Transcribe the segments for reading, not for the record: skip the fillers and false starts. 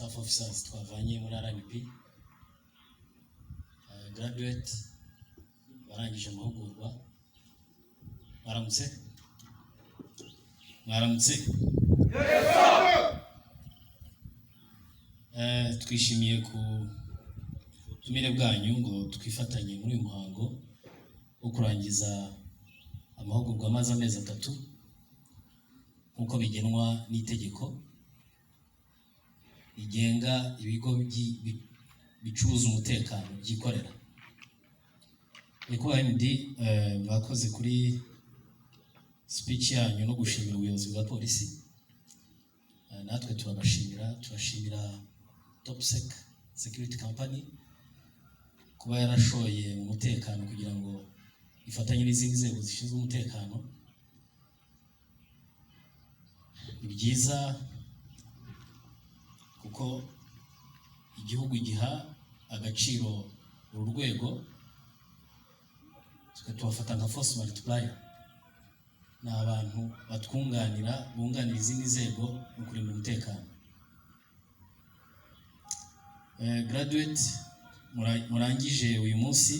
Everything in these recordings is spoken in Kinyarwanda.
staff officers twavanye muri RNP, graduate barangije amahugurwa. Mwaramutse. Twishimiye ku tumire bwanyu ngo twifatanye muri uyu muhango wo kurangiza amahugurwa amaze amezi 3 nkuko bigenwa n'itegeko igenga ibigo bicuruza umutekano byikorera. Niko MD mwakoze kuri speech yanyu no gushimira ubuyobozi bwa polisi. Natwe turashimira Topsec Security Company kuba yarashoye mu mutekano kugira ngo ifatanye n'izindi nzego zishinzwe umutekano. Ni byiza kuko igihugu giha agaciro urwego tukatubafata nka force multiplier, ni abantu batwunganira bunganira izindi nzego mu kurinda umutekano. Graduate murangije uyu munsi,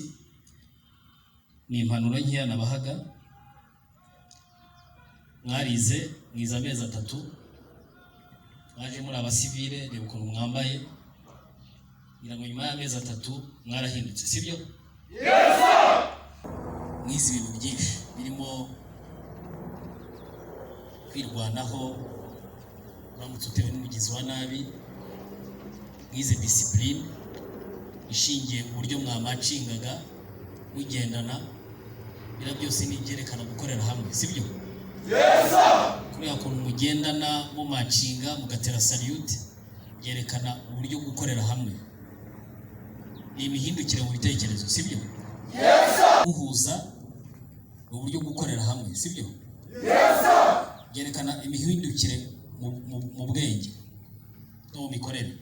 ni impanuro nkiya nabahaga. Mwarize mwiza amezi 3, mwaje muri abasivile, reba ukuntu mwambaye, ngira ngo nyuma y'amezi 3 mwarahindutse, sibyo? Yes sir. Mwize ibintu byinshi birimo kwirwanaho uramutse utewe n'umugizi wa nabi, mwize discipline ishingiye mu buryo mwamacingaga mugendana, bira byose ni byerekana gukorera hamwe, sibyo? Yes sir. Kuriya kuntu mugendana mu macinga mugatera salute byerekana uburyo gukorera hamwe, ni imihindukire mu bitekerezo, sibyo? Yes sir. Guhuza uburyo gukorera hamwe, sibyo? Yes sir. Byerekana imihindukire mu bwenge no mu mikorere.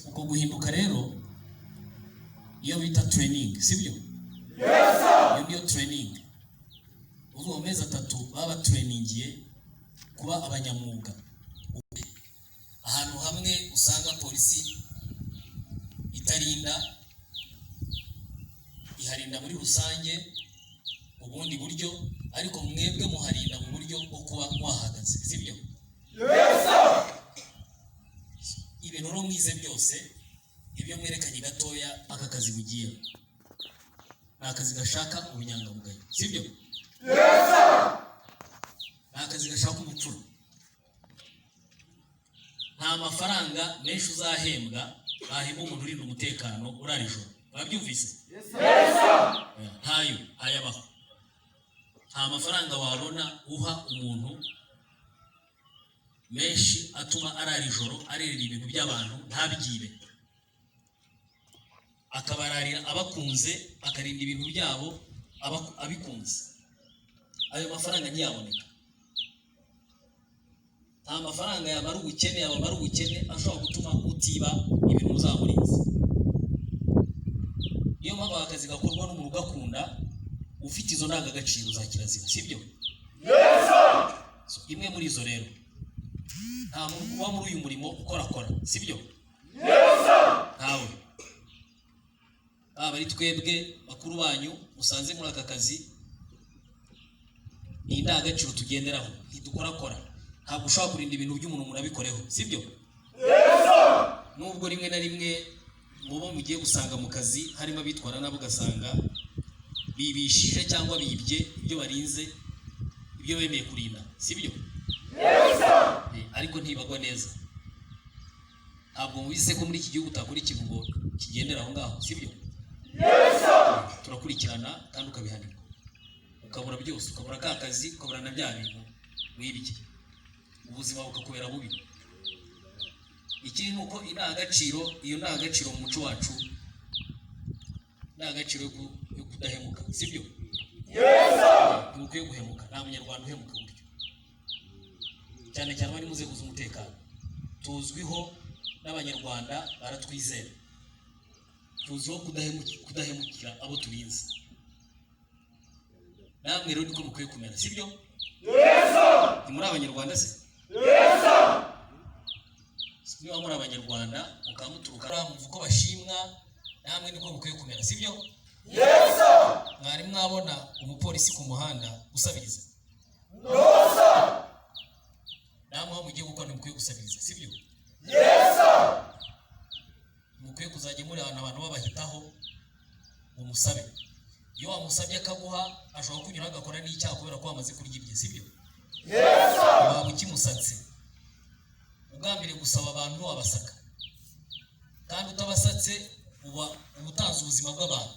Uko guhinduka rero iyo bita training, sibyo? Yes sir. Iyo training ubu amezi 3 baba trainingiye kuba abanyamwuga. Ahantu hamwe usanga polisi itarinda, iharinda muri rusange ubundi buryo, ariko mwebwe muharinda mu buryo bwo kuba mwahagaze, sibyo? Yes sir. Ibintu ro mwize byose ibyo mwerekanye gatoya aka kazi bugiye nakazi gashaka ubunyangamugayo, sibyo? Yes sir. Nakazi gashaka umupfuro. Nta mafaranga menshi uzahembwa bahemba umuntu urinda umutekano urarijoro, babyumvise? Yes sir. Ntayo ayabaho. Nta mafaranga wabona uha umuntu menshi atuma ararijoro arerera ibintu by'abantu ntabyibe, akabararira abakunze, akarinda ibintu byabo abikunze. Ayo mafaranga ntiyaboneka. Nta mafaranga yamara ubukene ashobora gutuma utiba ibintu muzamurinze. Niyo mpamvu akazi gakorwa n'umuntu ugakunda, ufite izo ndangagaciro za kirazira, sibyo? Yes sir. So imwe muri izo rero, nta muntu uba muri uyu murimo ukorakora, sibyo? Yes sir. Ntawe. Ari twebwe bakuru banyu musanze muri aka kazi, ni indangagaciro tugenderaho, ntidukorakora. Ntabwo ushobora kurinda ibintu by'umuntu murabikoreho, sibyo? Yes sir. Nubwo rimwe na rimwe mubo mugiye gusanga mu kazi harimo abitwara nabo ugasanga bibishije cyangwa bibye ibyo barinze, ibyo bemeye kurinda, sibyo? Yes sir. Ariko ntibagwa neza. Ntabwo mubise ko muri iki gihugu utakora ikivugo kigendera aho ngaho, sibyo? Yes sir. Turakurikirana kandi ukabihanirwa, ukabura byose, ukabura ka kazi, ukabura na bya bintu wibye, ubuzima bukakubera bubi. Ikindi nuko indangagaciro, iyo ndangagaciro mu muco wacu, ndangagaciro yo kudahemuka, sibyo? Yes sir. Ntukwiye guhemuka, nta munyarwanda uhemuka buryo, cyane cyane bari mu nzego z'umutekano. Tuzwiho n'abanyarwanda baratwizera, tuzwiho kudahemukira abo turinze. Namwe rero niko mukwiye kumera, sibyo? Yes sir. Ni muri abanyarwanda se? Yes sir. niba muri abanyarwanda mukamuturuka muvuga ko bashimwa namwe niko mukwiye kumera sibyo? Yes sir. Mwari mwabona umupolisi ku muhanda usabiriza? No sir. Namwe aho mugiye gukora mukwiye gusabiriza sibyo? Yes sir. Mukwiye kuzajya muri abantu babahitaho umusabe. Iyo wamusabye akaguha ashobora kunyura agakora n'icyaha kubera ko wamaze kurya ibye sibyo? Yes sir. Waba ukimusatse ugambire gusaba abantu wabasaka, kandi utabasatse uba utanze ubuzima bw'abantu.